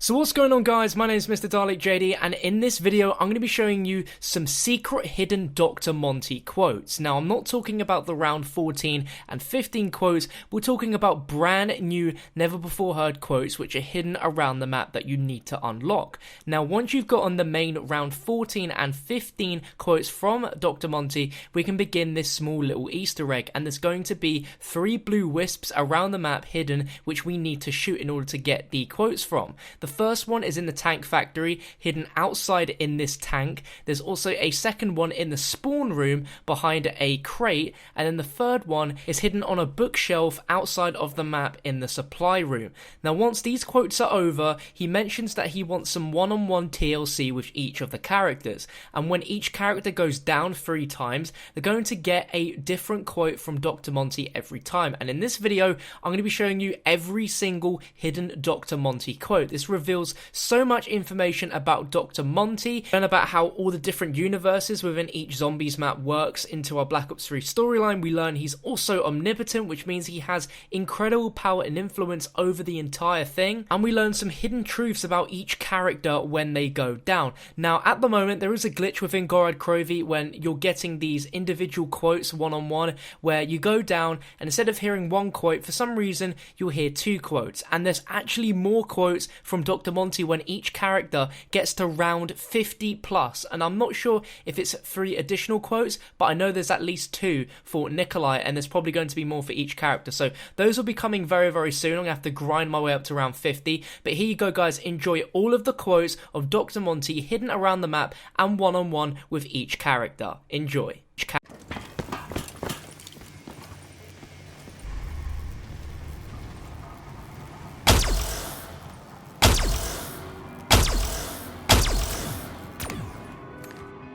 So what's going on, guys? My name is MrDalekJD, and in this video I'm going to be showing you some secret hidden Dr. Monty quotes. Now, I'm not talking about the round 14 and 15 quotes, we're talking about brand new, never before heard quotes which are hidden around the map that you need to unlock. Now, once you've gotten the main round 14 and 15 quotes from Dr. Monty, we can begin this small little Easter egg, and there's going to be 3 blue wisps around the map hidden which we need to shoot in order to get the quotes from. The first one is in the tank factory, hidden outside in this tank. There's also a second one in the spawn room behind a crate, and then the third one is hidden on a bookshelf outside of the map in the supply room. Now, once these quotes are over, he mentions that he wants some one-on-one TLC with each of the characters, and when each character goes down 3 times, they're going to get a different quote from Dr. Monty every time. And in this video, I'm going to be showing you every single hidden Dr. Monty quote. This reveals so much information about Dr. Monty and about how all the different universes within each zombies map works into our Black Ops 3 storyline. We learn he's also omnipotent, which means he has incredible power and influence over the entire thing, and we learn some hidden truths about each character when they go down. Now, at the moment, there is a glitch within GOROD KROVI when you're getting these individual quotes one-on-one, where you go down and instead of hearing one quote, for some reason you'll hear 2 quotes, and there's actually more quotes from Dr. Monty when each character gets to round 50 plus, and I'm not sure if it's 3 additional quotes, but I know there's at least 2 for Nikolai, and there's probably going to be more for each character, so those will be coming very, very soon. I'm going to have to grind my way up to around 50, but here you go, guys. Enjoy all of the quotes of Dr. Monty hidden around the map and one-on-one with each character. Enjoy.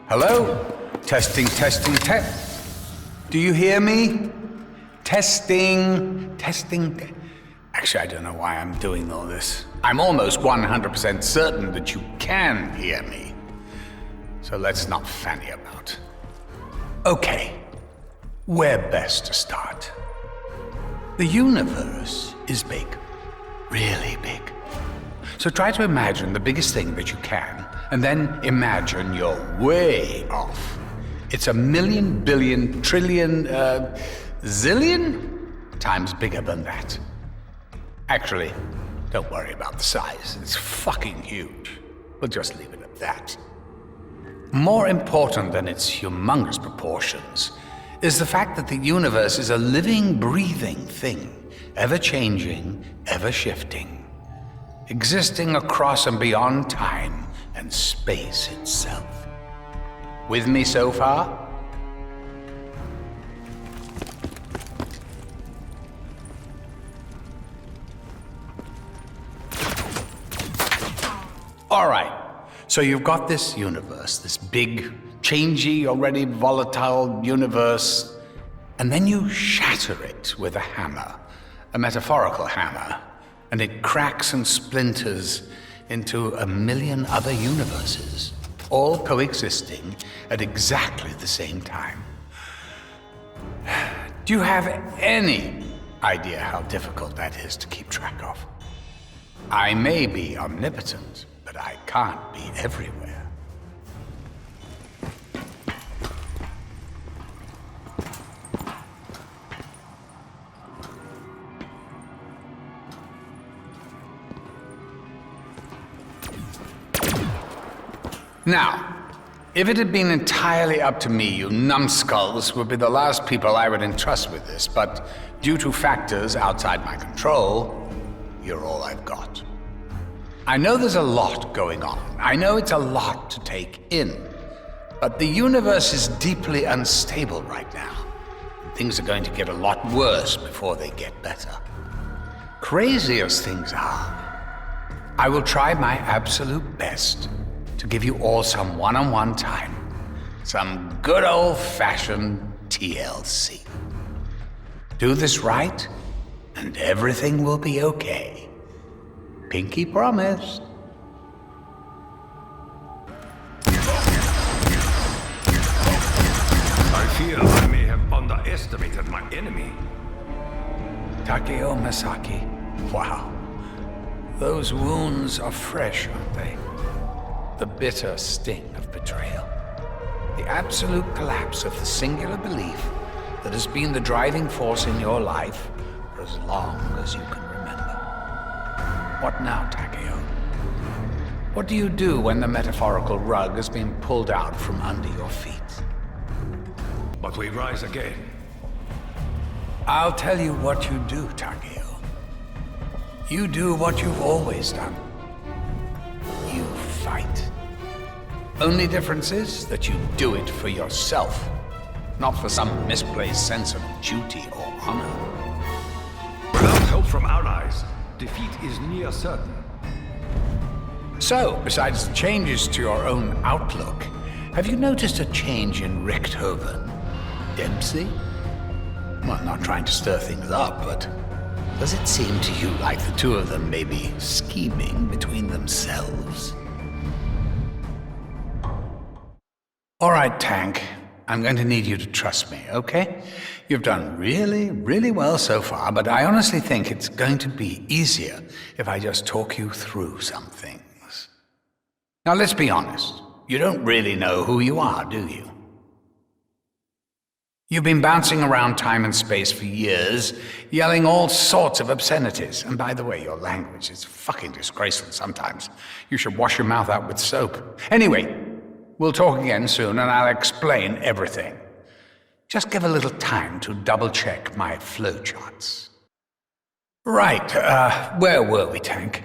Hello? Testing, testing, test. Do you hear me? Testing, testing. Actually, I don't know why I'm doing all this. I'm almost 100% certain that you can hear me. So let's not fanny about. Okay, where best to start? The universe is big, really big. So try to imagine the biggest thing that you can, and then imagine you're way off. It's 1,000,000,000 billion trillion zillion times bigger than that. Actually, don't worry about the size. It's fucking huge. We'll just leave it at that. More important than its humongous proportions is the fact that the universe is a living, breathing thing, ever-changing, ever-shifting, existing across and beyond time and space itself. With me so far? All right, so you've got this universe, this big, changey, already volatile universe, and then you shatter it with a hammer, a metaphorical hammer, and it cracks and splinters into 1,000,000 other universes, all coexisting at exactly the same time. Do you have any idea how difficult that is to keep track of? I may be omnipotent, but I can't be everywhere. Now, if it had been entirely up to me, you numbskulls would be the last people I would entrust with this, but due to factors outside my control, you're all I've got. I know there's a lot going on. I know it's a lot to take in, but the universe is deeply unstable right now. Things are going to get a lot worse before they get better. Crazy as things are, I will try my absolute best to give you all some one-on-one time, some good old-fashioned TLC. Do this right, and everything will be okay. Pinky promise. I fear I may have underestimated my enemy. Takeo Masaki. Wow. Those wounds are fresh, aren't they? The bitter sting of betrayal. The absolute collapse of the singular belief that has been the driving force in your life for as long as you can remember. What now, Takeo? What do you do when the metaphorical rug has been pulled out from under your feet? But we rise again. I'll tell you what you do, Takeo. You do what you've always done. You fight. Only difference is that you do it for yourself, not for some misplaced sense of duty or honor. Without help from allies, defeat is near certain. So, besides changes to your own outlook, have you noticed a change in Richthofen? Dempsey? Well, not trying to stir things up, but does it seem to you like the two of them may be scheming between themselves? All right, Tank. I'm going to need you to trust me, okay? You've done really, really well so far, but I honestly think it's going to be easier if I just talk you through some things. Now, let's be honest. You don't really know who you are, do you? You've been bouncing around time and space for years, yelling all sorts of obscenities. And by the way, your language is fucking disgraceful sometimes. You should wash your mouth out with soap. Anyway, we'll talk again soon and I'll explain everything. Just give a little time to double-check my flowcharts. Right, where were we, Tank?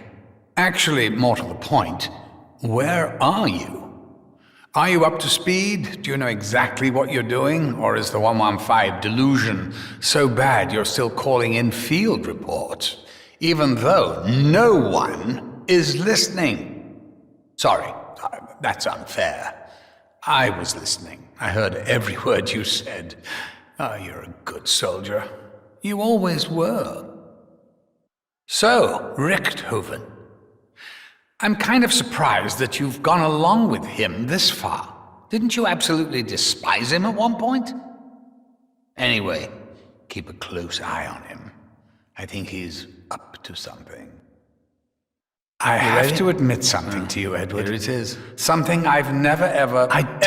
Actually, more to the point, where are you? Are you up to speed? Do you know exactly what you're doing? Or is the 115 delusion so bad you're still calling in field reports, even though no one is listening? Sorry, that's unfair. I was listening. I heard every word you said. Oh, you're a good soldier. You always were. So, Richthofen. I'm kind of surprised that you've gone along with him this far. Didn't you absolutely despise him at one point? Anyway, keep a close eye on him. I think he's up to something. I have to admit something to you, Edward. Here it is. Something I've never ever had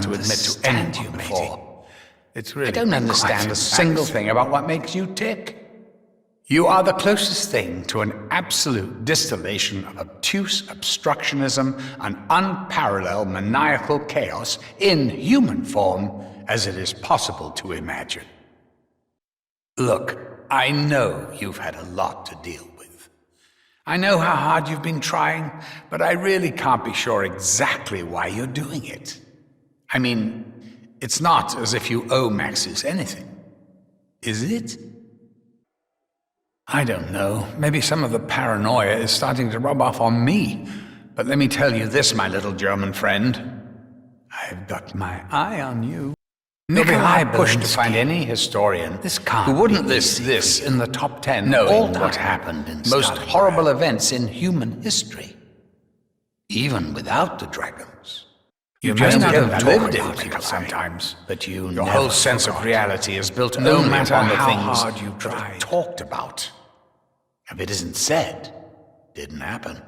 to admit to anyone before. It's really I don't understand a single thing about what makes you tick. You are the closest thing to an absolute distillation of obtuse obstructionism and unparalleled maniacal chaos in human form as it is possible to imagine. Look, I know you've had a lot to deal with. I know how hard you've been trying, but I really can't be sure exactly why you're doing it. I mean, it's not as if you owe Maxis anything, is it? I don't know. Maybe some of the paranoia is starting to rub off on me. But let me tell you this, my little German friend. I've got my eye on you. There'll be high push to find any historian who wouldn't list this in the top 10 knowing what happened in most horrible events in human history. Even without the dragons. You may not have lived in people sometimes, but your whole sense of reality is built only on the things you talked about. If it isn't said, it didn't happen.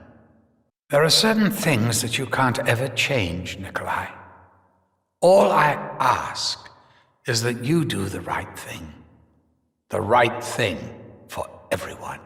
There are certain things that you can't ever change, Nikolai. All I ask is that you do the right thing. The right thing for everyone.